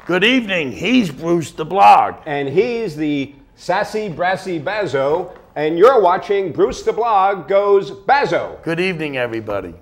Good evening. He's Bruce the Blog. And he's the sassy, brassy Bazzo. And you're watching Bruce the Blog Goes Bazzo. Good evening, everybody.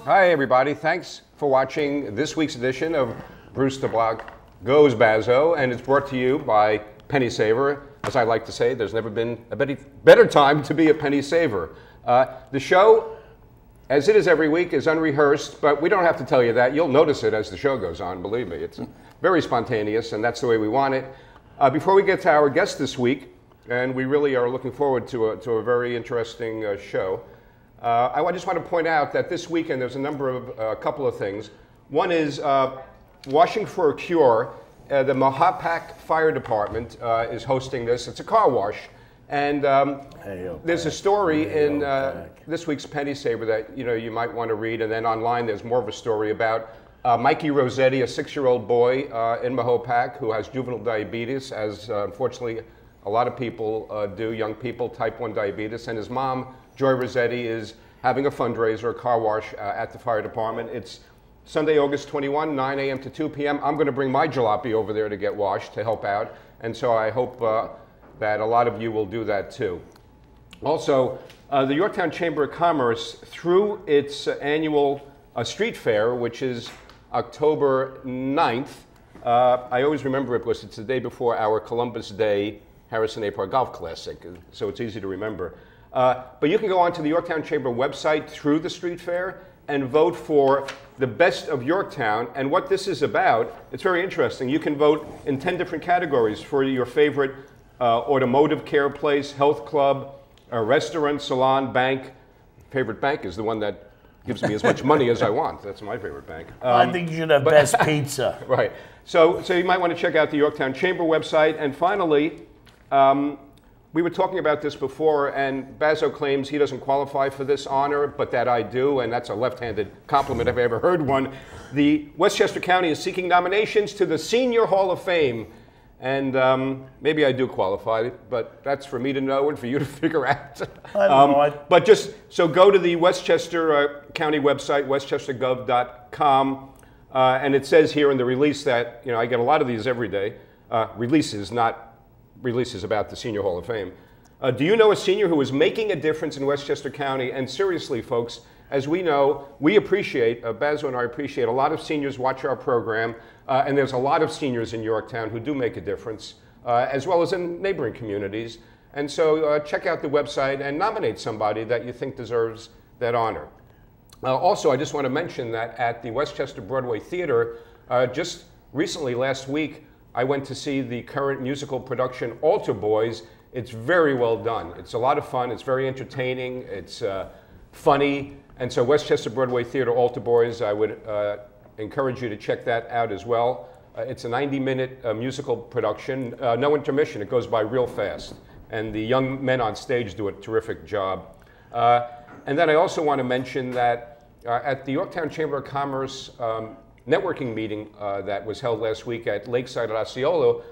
Hi, everybody. Thanks for watching this week's edition of Bruce the Blog Goes Bazzo, and it's brought to you by Penny Saver. As I like to say, there's never been a better time to be a penny saver. The show, as it is every week, is unrehearsed, but we don't have to tell you that. You'll notice it as the show goes on, believe me. It's very spontaneous, and that's the way we want it. Before we get to our guest this week, and we really are looking forward to a very interesting show, I just want to point out that this weekend there's a couple of things. One is Washing for a Cure. The Mahopac Fire Department is hosting this. It's a car wash. And there's a story in this week's Penny Saver that you might want to read. And then online there's more of a story about Mikey Rossetti, a 6-year-old boy in Mahopac who has juvenile diabetes, as unfortunately a lot of people do, young people, type 1 diabetes. And his mom, Joy Rossetti, is having a fundraiser, a car wash at the fire department. It's Sunday, August 21, 9 a.m. to 2 p.m. I'm going to bring my jalopy over there to get washed to help out. And so I hope that a lot of you will do that too. Also, the Yorktown Chamber of Commerce, through its annual street fair, which is October 9th, I always remember it because it's the day before our Columbus Day Harrison A. Park Golf Classic, so it's easy to remember. But you can go onto the Yorktown Chamber website through the street fair and vote for the best of Yorktown. And what this is about, it's very interesting. You can vote in 10 different categories for your favorite automotive care place, health club, restaurant, salon, bank. Favorite bank is the one that gives me as much money as I want. That's my favorite bank. I think you should have best pizza. Right. So you might want to check out the Yorktown Chamber website. And finally, we were talking about this before, and Bazzo claims he doesn't qualify for this honor, but that I do, and that's a left-handed compliment if I ever heard one. The Westchester County is seeking nominations to the Senior Hall of Fame, and maybe I do qualify, but that's for me to know and for you to figure out. I don't know. But just, so go to the Westchester County website, westchestergov.com, and it says here in the release that, I get a lot of these every day, releases, not releases about the Senior Hall of Fame. Do you know a senior who is making a difference in Westchester County? And seriously, folks, as we know, we appreciate, Bazzo and I appreciate, a lot of seniors watch our program, and there's a lot of seniors in Yorktown who do make a difference, as well as in neighboring communities. And so check out the website and nominate somebody that you think deserves that honor. Also, I just want to mention that at the Westchester Broadway Theater, just recently, last week, I went to see the current musical production, Altar Boys. It's very well done. It's a lot of fun. It's very entertaining. It's funny. And so Westchester Broadway Theater, Altar Boys, I would encourage you to check that out as well. It's a 90-minute musical production, no intermission. It goes by real fast. And the young men on stage do a terrific job. And then I also want to mention that at the Yorktown Chamber of Commerce networking meeting that was held last week at Lakeside at Osceola,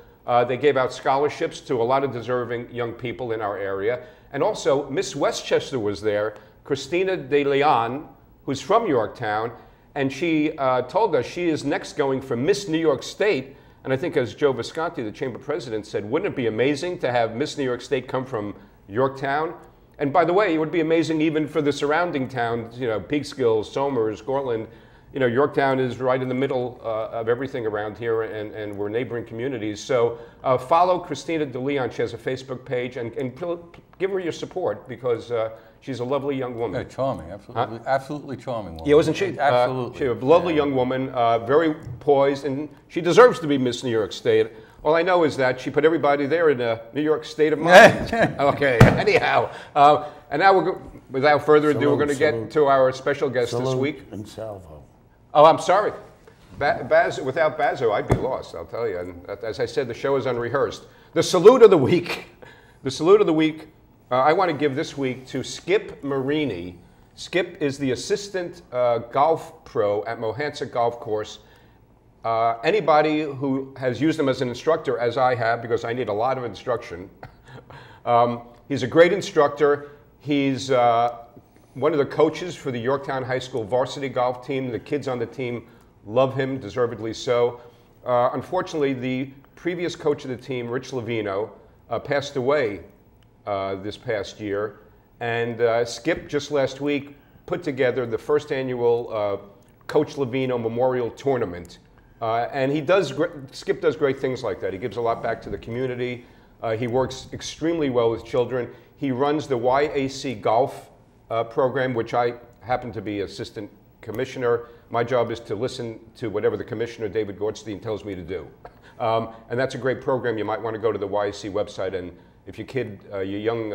they gave out scholarships to a lot of deserving young people in our area. And also, Miss Westchester was there, Christina De Leon, who's from Yorktown, and she told us she is next going for Miss New York State. And I think, as Joe Visconti, the chamber president, said, wouldn't it be amazing to have Miss New York State come from Yorktown? And by the way, it would be amazing even for the surrounding towns, Peekskill, Somers, Cortland. Yorktown is right in the middle of everything around here, and we're neighboring communities. So follow Christina De Leon. She has a Facebook page, and give her your support because She's a lovely young woman. Yeah, charming, absolutely, absolutely charming woman. Yeah, wasn't she? Absolutely. She's a lovely young woman, very poised, and she deserves to be Miss New York State. All I know is that she put everybody there in a New York state of mind. Okay, anyhow. And now, without further ado, we're going to get to our special guest this week. And salvo. Oh, I'm sorry. Without Bazzo, I'd be lost, I'll tell you. And as I said, the show is unrehearsed. The salute of the week. The salute of the week, I want to give this week to Skip Marini. Skip is the assistant golf pro at Mohansic Golf Course. Anybody who has used him as an instructor, as I have, because I need a lot of instruction, he's a great instructor. He's one of the coaches for the Yorktown High School varsity golf team. The kids on the team love him, deservedly so. Unfortunately, the previous coach of the team, Rich Levino, passed away this past year. And Skip, just last week, put together the first annual Coach Levino Memorial Tournament. And Skip does great things like that. He gives a lot back to the community. He works extremely well with children. He runs the YAC Golf program, which I happen to be assistant commissioner. My job is to listen to whatever the commissioner, David Gortstein, tells me to do. And that's a great program. You might want to go to the YAC website, and if your young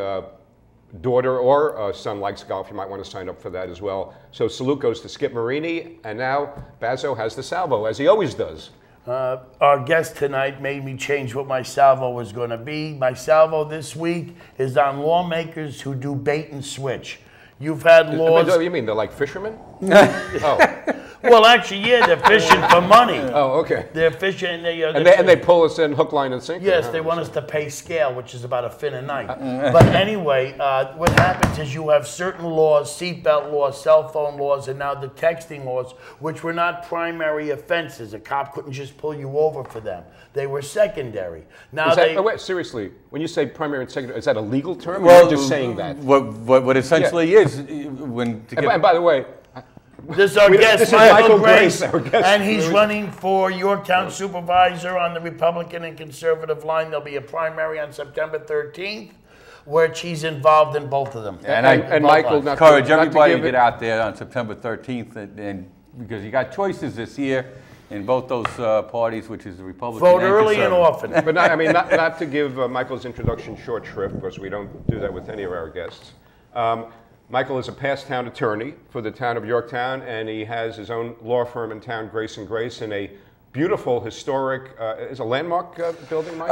daughter or son likes golf, you might want to sign up for that as well. So salute goes to Skip Marini, and now Bazzo has the salvo, as he always does. Our guest tonight made me change what my salvo was going to be. My salvo this week is on lawmakers who do bait and switch. You've had laws. You mean they're like fishermen? Oh. Well, actually, yeah, they're fishing for money. Oh, okay. They're fishing. And they pull us in hook, line, and sinker. Yes, they want us to pay scale, which is about a fin a night. But anyway, what happens is you have certain laws, seatbelt laws, cell phone laws, and now the texting laws, which were not primary offenses. A cop couldn't just pull you over for them. They were secondary. Now wait, seriously, when you say primary and secondary, is that a legal term? Well, you're just saying that. What essentially is when. And by the way. This is our guest, MikeGrace, and he's running for Yorktown supervisor on the Republican and conservative line. There'll be a primary on September 13th, which he's involved in both of them. And Mike will encourage everybody to get out there on September 13th, and because you got choices this year in both those parties, which is the Republican Vote and early and often. But not to give Michael's introduction short shrift, because we don't do that with any of our guests. Michael is a past town attorney for the town of Yorktown, and he has his own law firm in town, Grace & Grace, in a beautiful, historic, is a landmark building, Mike?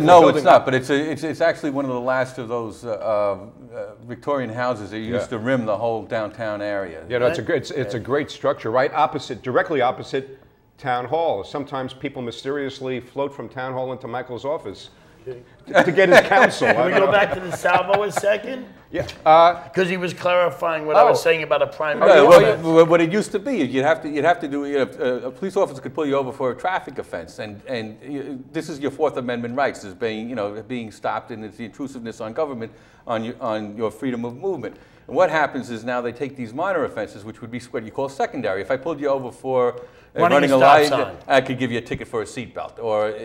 No, it's not, but it's actually one of the last of those Victorian houses that used to rim the whole downtown area. Yeah, no, it's a great structure, right opposite, directly opposite Town Hall. Sometimes people mysteriously float from Town Hall into Michael's office to get his counsel. Can we go back to the salvo a second? Yeah. Because he was clarifying what I was saying about a primary. What it used to be, you'd have to do. A police officer could pull you over for a traffic offense, and this is your Fourth Amendment rights, as being stopped, and it's the intrusiveness on government, on your freedom of movement. And what happens is now they take these minor offenses, which would be what you call secondary. If I pulled you over for running a light, I could give you a ticket for a seatbelt.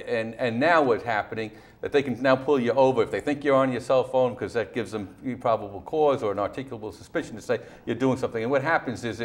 And now what's happening, that they can now pull you over if they think you're on your cell phone, because that gives them probable cause or an articulable suspicion to say you're doing something. And what happens is,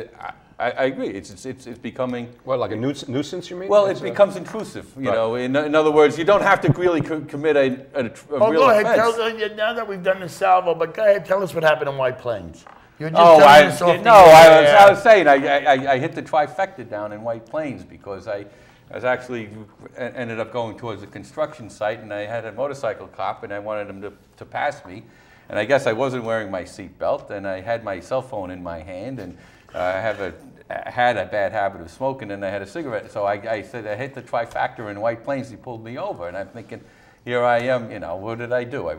I agree, it's becoming... What, like a nuisance, you mean? Well, it becomes intrusive, you know. In other words, you don't have to really commit a real go offense. ahead, now that we've done the salvo, but go ahead, tell us what happened in White Plains. You're just I was saying I hit the trifecta down in White Plains because I was actually ended up going towards a construction site, and I had a motorcycle cop, and I wanted him to pass me, and I guess I wasn't wearing my seatbelt, and I had my cell phone in my hand, and I had a bad habit of smoking, and I had a cigarette, so I said I hit the trifecta in White Plains. He pulled me over, and I'm thinking, here I am, what did I do?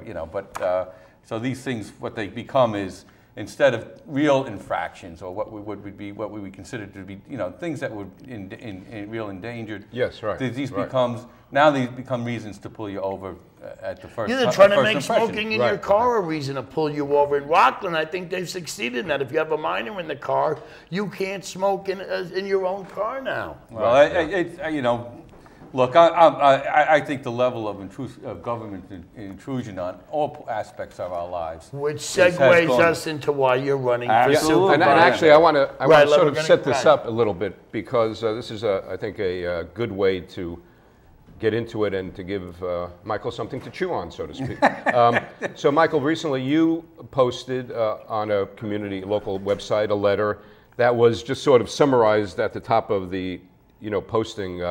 So these things, what they become is, instead of real infractions or what we would consider to be, things that would in real endangered. Yes, right. These become reasons to pull you over at the first. You're trying to make smoking in your car a reason to pull you over. In Rockland, I think they've succeeded in that. If you have a minor in the car, you can't smoke in your own car now. Well, Look, I think the level of government intrusion on all aspects of our lives, which segues us into why you're running for supervisor. And actually, I want to sort of set this up a little bit, because this is, I think, a good way to get into it and to give Michael something to chew on, so to speak. So, Michael, recently you posted on a community local website a letter that was just sort of summarized at the top of the posting.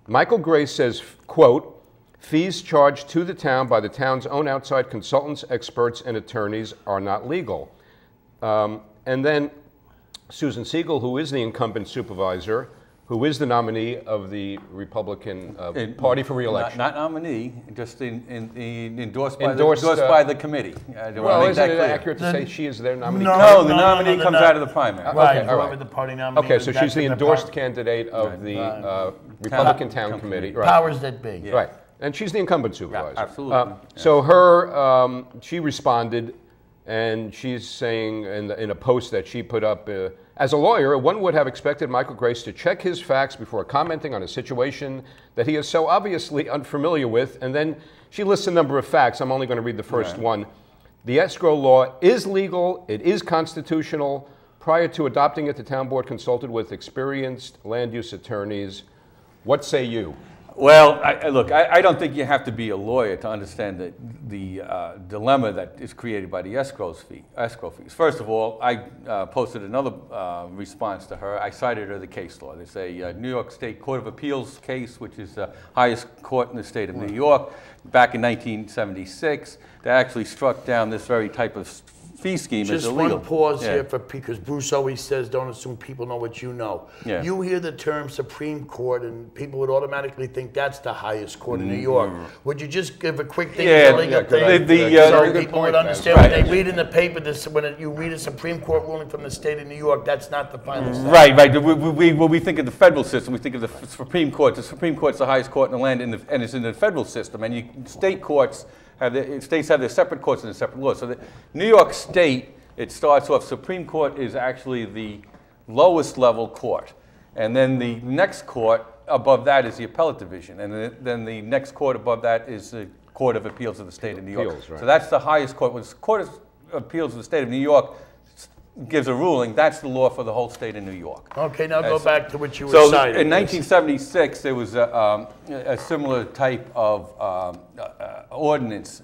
MikeGrace says, quote, "Fees charged to the town by the town's own outside consultants, experts, and attorneys are not legal." And then Susan Siegel, who is the incumbent supervisor, who is the nominee of the Republican Party for re-election. Not nominee, just endorsed by the committee. Well, isn't it accurate to say she is their nominee? No, the nominee comes out of the primary. Right, whoever the party nominee. Okay, so she's the endorsed candidate of the Republican Town Committee. Right. Powers that be. Yeah. Right, and she's the incumbent supervisor. Yeah, absolutely. So her, she responded, and she's saying in a post that she put up, as a lawyer, one would have expected MikeGrace to check his facts before commenting on a situation that he is so obviously unfamiliar with. And then she lists a number of facts. I'm only going to read the first one. The escrow law is legal. It is constitutional. Prior to adopting it, the town board consulted with experienced land use attorneys. What say you? Well, look, I don't think you have to be a lawyer to understand the dilemma that is created by the escrow fees. First of all, I posted another response to her. I cited her the case law. There's a New York State Court of Appeals case, which is the highest court in the state of New York, back in 1976, that actually struck down this very type of fee scheme as illegal. Just one pause here, because Bruce always says, don't assume people know what you know. Yeah. You hear the term Supreme Court, and people would automatically think that's the highest court in New York. Would you just give a quick thing? So people would understand when they read in the paper, when you read a Supreme Court ruling from the state of New York, that's not the final say. Right. When we think of the federal system, we think of the Supreme Court. The Supreme Court's the highest court in the land, and it's in the federal system. And state courts states have their separate courts and their separate laws. So the New York State, it starts off, Supreme Court is actually the lowest level court. And then the next court above that is the appellate division. And then the next court above that is the Court of Appeals of the state of New York. Right. So that's the highest court. When the Court of Appeals of the state of New York gives a ruling, that's the law for the whole state of New York. Okay, now go back to what you were citing. So in 1976, there was a similar type of ordinance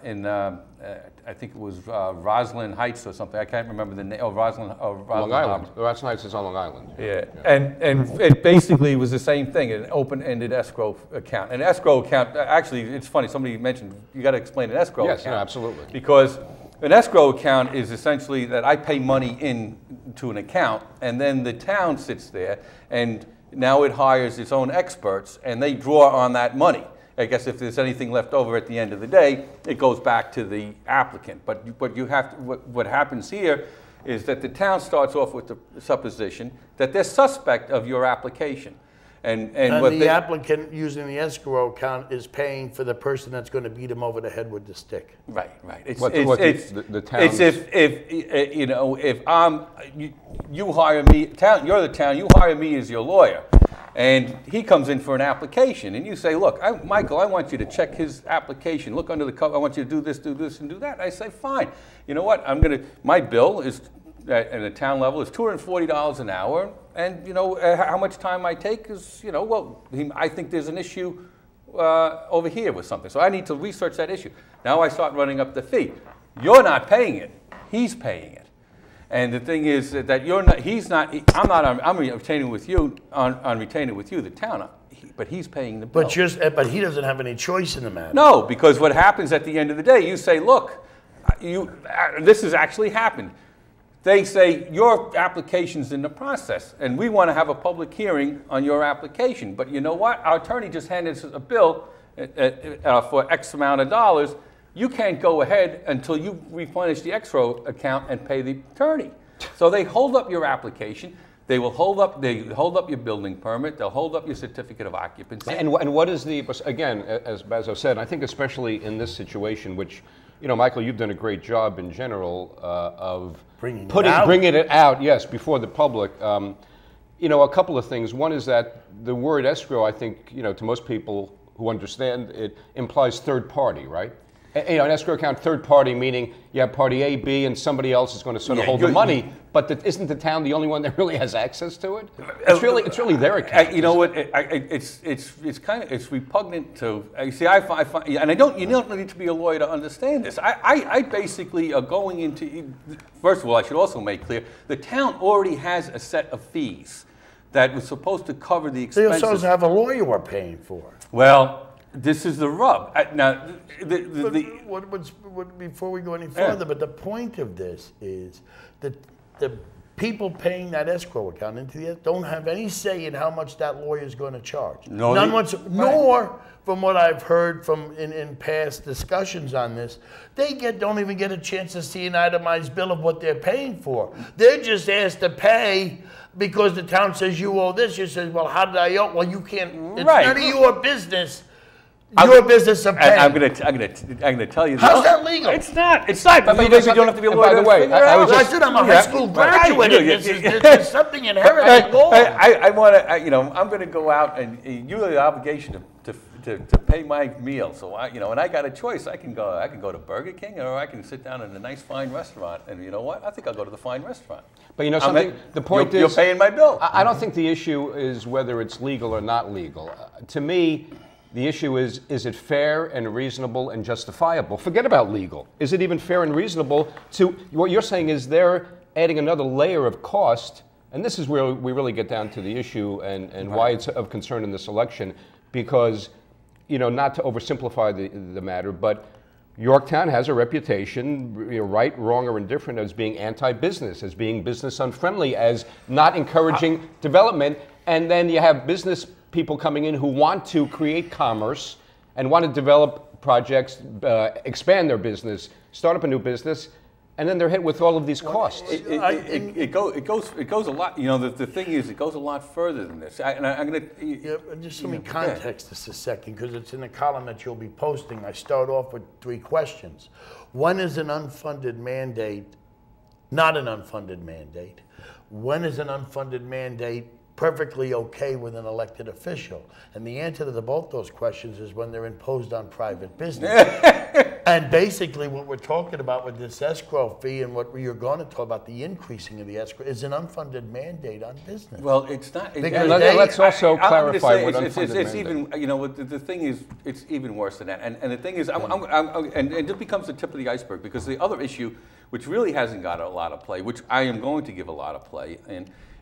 in, I think it was Roslyn Heights or something. I can't remember the name. Oh, Roslyn Long Island. Roslyn Heights is on Long Island. Yeah. And it basically was the same thing, an open-ended escrow account. An escrow account, actually, it's funny, somebody mentioned, you got to explain an escrow account. Yes, absolutely. Because an escrow account is essentially that I pay money into an account, and then the town sits there, and now it hires its own experts, and they draw on that money. I guess if there's anything left over at the end of the day, it goes back to the applicant. But what happens here is that the town starts off with the supposition that they're suspect of your application. And the applicant using the escrow account is paying for the person that's going to beat him over the head with the stick. Right. It's if you know, if you hire me, you're the town, you hire me as your lawyer, and he comes in for an application, and you say, look, Michael, I want you to check his application. Look under the cover. I want you to do this, and do that. I say, fine. You know what? My bill is at the town level is $240 an hour. And, you know, how much time I take is, you know, well, I think there's an issue over here with something. So I need to research that issue. Now I start running up the fee. You're not paying it. He's paying it. And the thing is that you're not, he's not, I'm retaining with you, on retaining with you, the town, but he's paying the bill. But he doesn't have any choice in the matter. No, because what happens at the end of the day, you say, look, this has actually happened. They say, your application's in the process, and we want to have a public hearing on your application. But you know what? Our attorney just handed us a bill for X amount of dollars. You can't go ahead until you replenish the escrow account and pay the attorney. So they hold up your application. They will hold up your building permit. They'll hold up your certificate of occupancy. And what is again, as Bazzo said, I think especially in this situation, which, you know, Michael, you've done a great job in general of bringing it out, yes, before the public. you know, a couple of things. One is that the word escrow, I think, you know, to most people who understand it, implies third party, right? You know, an escrow account, third party, meaning you have party A, B, and somebody else is going to sort of hold the money. But isn't the town the only one that really has access to it? It's really their account. You know what? It's repugnant to. You see, I find, and you don't need to be a lawyer to understand this. I basically are going into. First of all, I should also make clear the town already has a set of fees that was supposed to cover the expenses. They're supposed to have a lawyer we're paying for. Well. This is the rub. Now, before we go any further, but the point of this is that the people paying that escrow account into the don't have any say in how much that lawyer is going to charge. No, nor, from what I've heard from in past discussions on this, they don't even get a chance to see an itemized bill of what they're paying for. They're just asked to pay. Because the town says you owe this, you say, well, how did I owe? Well, you can't. It's none of your business. Your business of paying. I'm gonna tell you. How's that legal? It's not. It's not. But you don't have to be a lawyer. By the way, I said I'm a high school graduate. There's something inherent in law. I want to. You know, I'm going to go out and you have the obligation to pay my meal. So and I got a choice. I can go to Burger King, or I can sit down in a nice fine restaurant. And you know what? I think I'll go to the fine restaurant. But you know something. The point is you're paying my bill. I don't think the issue is whether it's legal or not legal. To me. The issue is it fair and reasonable and justifiable? Forget about legal. Is it even fair and reasonable to, what you're saying is they're adding another layer of cost, and this is where we really get down to the issue and why it's of concern in this election, because, you know, not to oversimplify the matter, but Yorktown has a reputation, right, wrong, or indifferent, as being anti-business, as being business unfriendly, as not encouraging development, and then you have business people coming in who want to create commerce and want to develop projects, expand their business, start up a new business, and then they're hit with all of these costs. It goes a lot. You know, the thing is, it goes a lot further than this. I'm going to just let me context this a second, because it's in the column that you'll be posting. I start off with 3 questions. One is an unfunded mandate, not an unfunded mandate. When is an unfunded mandate perfectly okay with an elected official? And the answer to both those questions is when they're imposed on private business. And basically what we're talking about with this escrow fee and what you're going to talk about, the increasing of the escrow, is an unfunded mandate on business. Well, it's not. Let's also clarify what unfunded it's mandate. Even, you know, the thing is, it's even worse than that. And the thing is, and it becomes the tip of the iceberg, because the other issue, which really hasn't got a lot of play, which I am going to give a lot of play,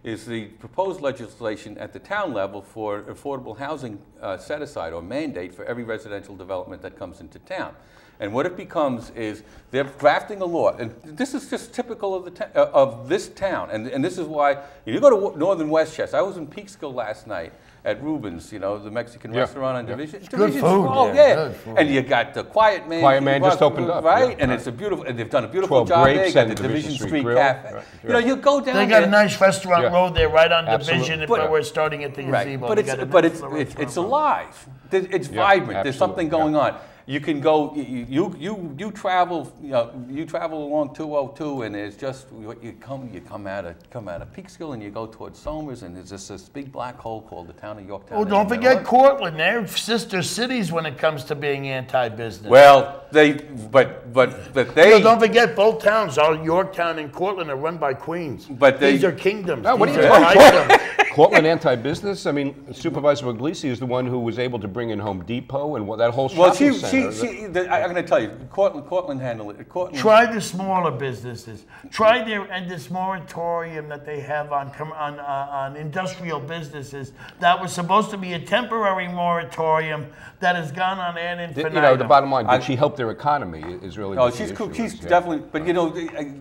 is the proposed legislation at the town level for affordable housing set-aside or mandate for every residential development that comes into town. And what it becomes is they're drafting a law, and this is just typical of this town, and this is why you go to northern Westchester. I was in Peekskill last night at Reuben's, you know, the Mexican restaurant on Division. Good food. Oh, yeah. And you got the Quiet Man. Quiet Man just opened up. Right, and it's a beautiful, and they've done a beautiful job there. You got the Division Street Cafe. Right. You know, you go down there. They got a nice restaurant road there right on Absolutely. Division if we're starting at the gazebo. But it's alive. It's vibrant. There's something going on. You can go. You travel. You travel along 202, and there's just you come out of Peekskill, and you go towards Somers, and there's just this big black hole called the town of Yorktown. Oh, don't forget Cortland. They're sister cities when it comes to being anti-business. Well, they. Don't forget both towns, Yorktown and Cortland, are run by queens. But these are kingdoms. No, what these are you are talking? Cortland anti-business? I mean, Supervisor Puglisi is the one who was able to bring in Home Depot and that whole shopping center. I'm going to tell you, Cortland handled it. Try the smaller businesses. Try this moratorium that they have on industrial businesses. That was supposed to be a temporary moratorium that has gone on ad infinitum. You know, the bottom line, did she help their economy is really the she's issue. cool. She's definitely, but you know.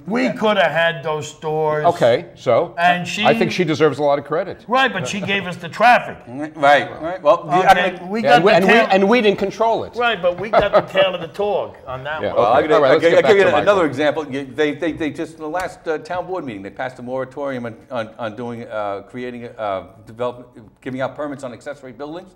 We could have had those stores. Okay, so I think she deserves a lot of credit. Right, but she gave us the traffic. Right. Well, and we didn't control it. Right, but we got the tail of the dog on that one. Well, okay. I'll give you another Michael. example. They just in the last town board meeting, they passed a moratorium on doing giving out permits on accessory buildings.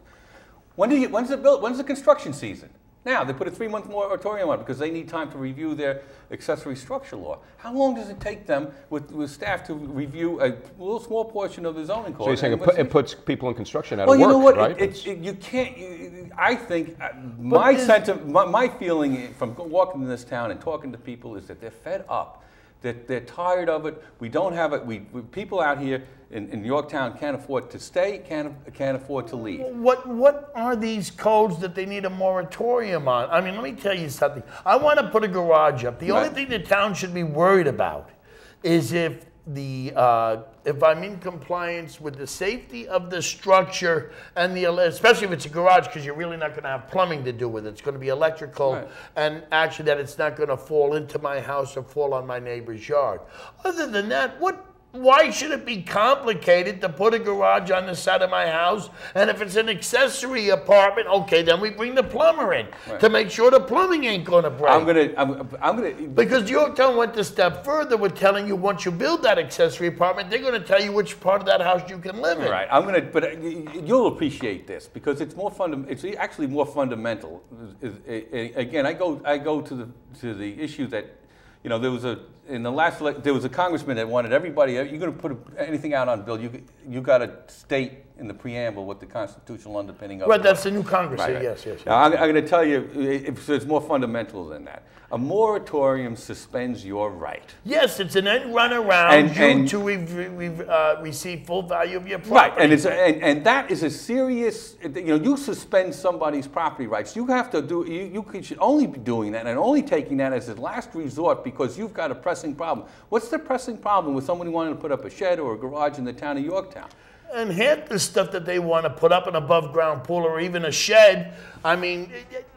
When's the construction season? Now, they put a 3-month moratorium on it because they need time to review their accessory structure law. How long does it take them with staff to review a little small portion of the zoning code? So you're saying it puts people in construction out well, of work, you know what? right? You can't. I think my feeling from walking in this town and talking to people is that they're fed up. That they're tired of it. We don't have it. People out here in Yorktown can't afford to stay, can't afford to leave. What are these codes that they need a moratorium on? I mean, let me tell you something. I want to put a garage up. The only thing the town should be worried about is if I'm in compliance with the safety of the structure and especially if it's a garage, because you're really not going to have plumbing to do with it. It's going to be electrical, and actually that it's not going to fall into my house or fall on my neighbor's yard. Other than that, why should it be complicated to put a garage on the side of my house? And if it's an accessory apartment, okay, then we bring the plumber in to make sure the plumbing ain't going to break. I'm gonna. Because Yorktown went a step further with telling you once you build that accessory apartment, they're going to tell you which part of that house you can live in. Right. But you'll appreciate this because it's more It's actually more fundamental. Again, I go to the issue that. You know, there was a congressman that wanted everybody. You're going to put anything out on bill, you got to state in the preamble what the constitutional underpinning of it. Right, that's the new Congress. Right. Yes. Now, I'm going to tell you, it's more fundamental than that. A moratorium suspends your right. Yes, it's an end run around to receive full value of your property. Right, and that is a serious. You suspend somebody's property rights. You have to do. You should only be doing that and only taking that as a last resort because you've got a pressing problem. What's the pressing problem with somebody wanting to put up a shed or a garage in the town of Yorktown? And half the stuff that they want to put up an above-ground pool or even a shed, I mean,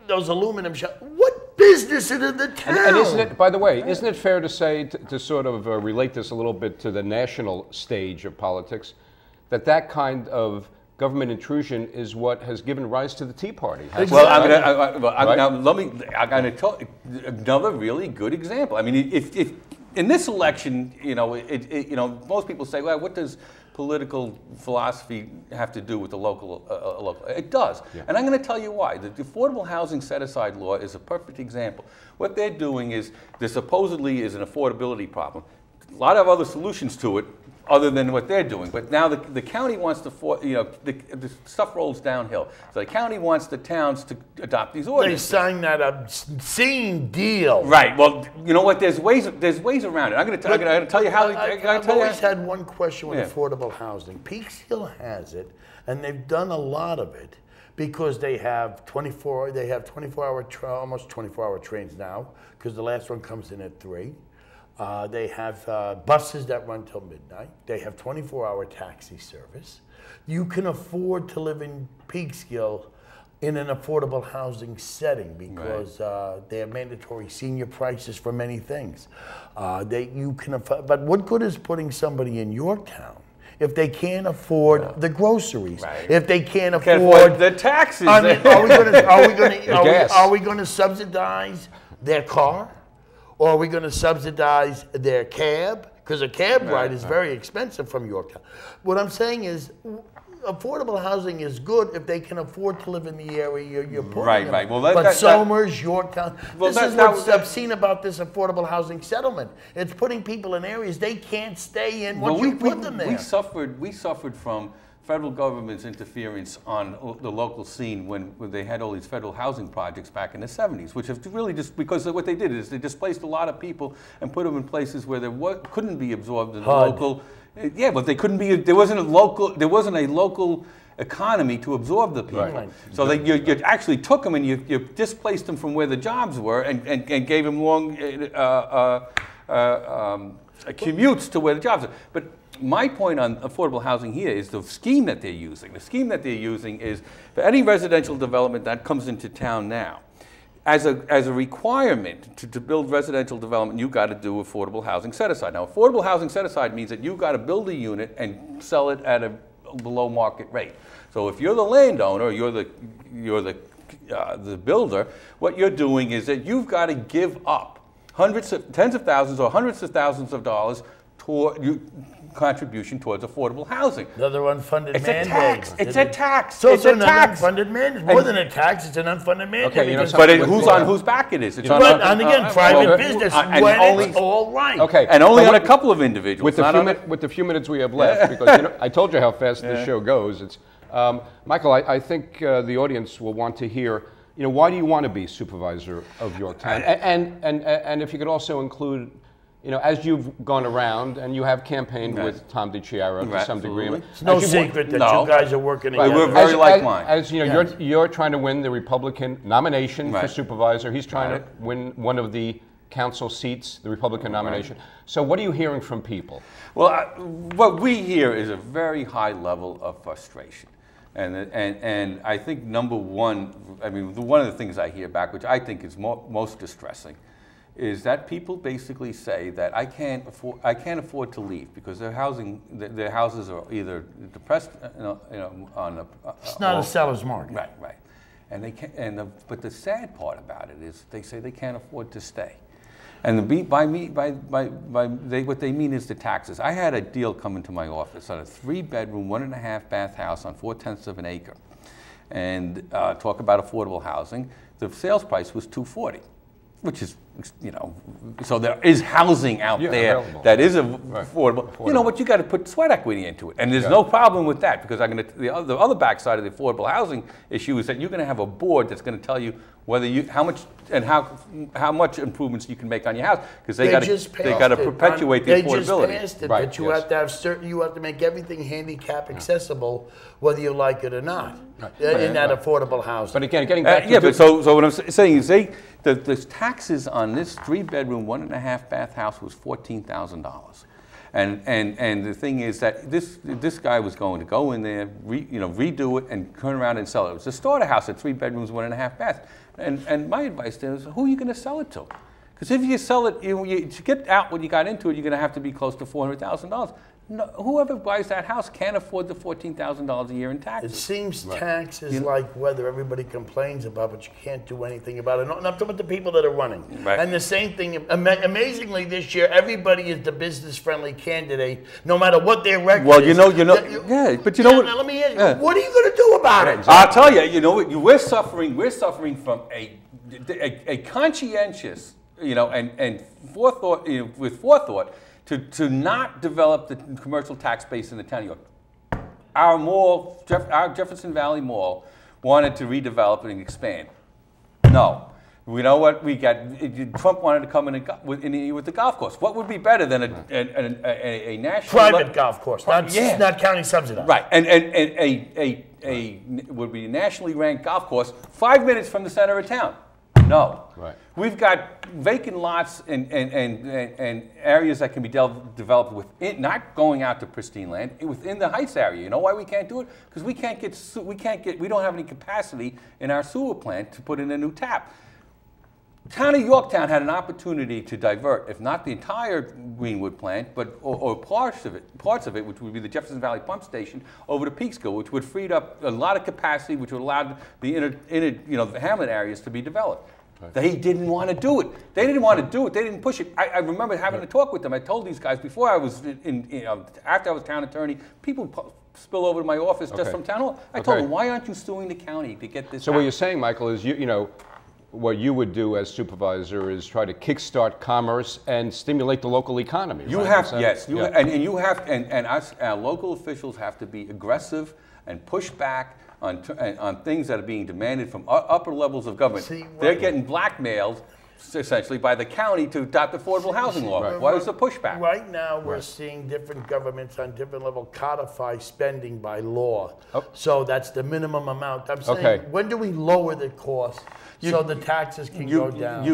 those aluminum sheds, what business is it in the town? And isn't it, by the way, isn't it fair to say, to sort of relate this a little bit to the national stage of politics, that kind of government intrusion is what has given rise to the Tea Party? Well, I'm going to tell another really good example. I mean, if in this election, most people say, well, what does political philosophy have to do with the local? It does. Yeah. And I'm going to tell you why. The Affordable Housing Set-Aside Law is a perfect example. What they're doing is, there supposedly is an affordability problem. A lot of other solutions to it, other than what they're doing. But now the county wants to, the stuff rolls downhill. So the county wants the towns to adopt these ordinances. They signed that obscene deal. Right. Well, you know what? There's ways around it. I'm going to tell you how. I've always had one question with affordable housing. Peekskill has it, and they've done a lot of it because they have 24-hour, almost 24-hour trains now, because the last one comes in at 3. They have buses that run till midnight. They have 24-hour taxi service. You can afford to live in Peekskill in an affordable housing setting because they have mandatory senior prices for many things. But what good is putting somebody in Yorktown if they can't afford the groceries? Right. If they can't afford the taxes? I mean, are we going to subsidize their car? Or are we going to subsidize their cab? Because a cab ride is very expensive from Yorktown. What I'm saying is, affordable housing is good if they can afford to live in the area you're putting them. Right. Well, but Somers, Yorktown, this is what's obscene about this affordable housing settlement. It's putting people in areas they can't stay in once you put them there. We suffered from federal government's interference on the local scene when they had all these federal housing projects back in the 70s, which have really just, because what they did is they displaced a lot of people and put them in places where they couldn't be absorbed in the local. Yeah, but they couldn't be. There wasn't a local economy to absorb the people. Right. So you actually took them and you displaced them from where the jobs were and gave them long commutes to where the jobs are. But my point on affordable housing here is the scheme that they're using. The scheme that they're using is for any residential development that comes into town now, as a requirement to build residential development, you've got to do affordable housing set-aside. Now, affordable housing set-aside means that you've got to build a unit and sell it at a below market rate. So if you're the landowner, you're the builder, what you're doing is that you've got to give up tens of thousands or hundreds of thousands of dollars contribution towards affordable housing. Another unfunded It's mandate. a tax. It's a tax. So it's it's a an tax. unfunded mandate. More than a tax, it's an unfunded mandate. Okay, you know because- But something who's with- on whose back it is? It's But, and again, private well, business, and when only- it's all right. Okay. And only But on a with- couple of individuals. With the few minutes we have left, because you know, I told you how fast this show goes. It's Michael. I think the audience will want to hear. You know, why do you want to be supervisor of Yorktown? And if you could also include, you know, as you've gone around and you have campaigned with Tom DiChiara to some degree. Absolutely. It's no as you- secret that No. you guys are working Right, together. we're very like-minded. As you know, you're trying to win the Republican nomination for Right. supervisor. He's trying Right. to win one of the council seats, the Republican nomination. So what are you hearing from people? Well, what we hear is a very high level of frustration. And I think number one, I mean, one of the things I hear back, which I think is most distressing, is that people basically say that I can't afford to leave because their houses are either depressed, on a. It's not a seller's market. Right. And they can't. But the sad part about it is they say they can't afford to stay. And what they mean is the taxes. I had a deal come into my office on a 3-bedroom, 1.5 bath house on 4/10 of an acre, and talk about affordable housing. The sales price was $240, which is, you know, so there is housing out there available. that is affordable. You know, but you got to put sweat equity into it, and there's no problem with that because the other backside of the affordable housing issue is that you're going to have a board that's going to tell you whether how much improvements you can make on your house because they got to perpetuate the affordability. They just passed it, Right, but you have to have you have to make everything handicap accessible, whether you like it or not, in that affordable housing. But again, getting back to but so what I'm saying is the taxes on this 3-bedroom, 1.5 bath house was $14,000. And the thing is that this guy was going to go in there, redo it, and turn around and sell it. It was a starter house at 3 bedrooms, 1.5 baths. And my advice there is, who are you going to sell it to? Because if you sell it, to get out what you got into it, you're going to have to be close to $400,000. No, whoever buys that house can't afford the $14,000 a year in It taxes. seems tax is like weather everybody complains about, but you can't do anything about it. Not talking about the people that are running. Right. And the same thing, amazingly this year, everybody is the business-friendly candidate, no matter what their record Well, is. you know, but you know what? Now let me ask you, what are you going to do about it? I'll tell you, you know, we're suffering from a conscientious, and forethought, with forethought, to not develop the commercial tax base in the town of York. Our Jefferson Valley Mall wanted to redevelop and expand. No. You know what? Trump wanted to come in with the golf course. What would be better than a national Private golf course, not county subsidized. Right, and would be a nationally ranked golf course 5 minutes from the center of town. No. Right. We've got vacant lots and areas that can be developed within, not going out to pristine land, within the Heights area. You know why we can't do it? Because we don't have any capacity in our sewer plant to put in a new tap. The town of Yorktown had an opportunity to divert, if not the entire Greenwood plant, but or parts of it, which would be the Jefferson Valley Pump Station, over to Peekskill, which would free up a lot of capacity, which would allow the the hamlet areas to be developed. Right. They didn't want to do it. They didn't want to do it. They didn't push it. I remember having a talk with them. I told these guys before I was after I was town attorney, people spill over to my office just from town hall. I told them, why aren't you suing the county to get this? So what you're saying, Michael, is what you would do as supervisor is try to kickstart commerce and stimulate the local economy. You have, yes, and us, our local officials have to be aggressive and push back on things that are being demanded from upper levels of government. They're getting blackmailed, essentially, by the county to adopt affordable housing law. Right. Why is the pushback? Right now, we're seeing different governments on different levels codify spending by law. So that's the minimum amount. I'm saying, when do we lower the cost so the taxes can go down?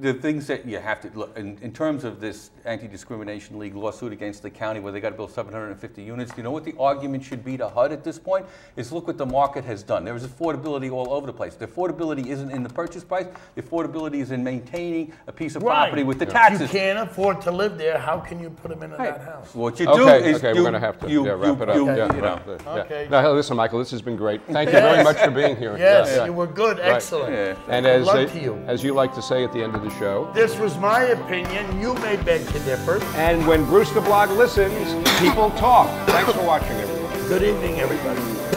The things that you have to look in terms of this anti-discrimination league lawsuit against the county, where they got to build 750 units. You know what the argument should be to HUD at this point? Is look what the market has done. There is affordability all over the place. The affordability isn't in the purchase price. The affordability is in maintaining a piece of Right. property with the If taxes. you can't afford to live there, how can you put them in that house? What you do Okay, is okay, we're going to have to wrap it up. you Yeah, know. yeah. Okay. Now, listen, Michael, this has been great. Thank you very much for being here. Yes, Yeah, yeah. you were good, Right. excellent. Yeah. And Good luck to you. as you like to say at the end of the show, This was my opinion. You may beg to differ. and when Bruce the Blog listens, people talk. Thanks for watching, everyone. Good evening, everybody.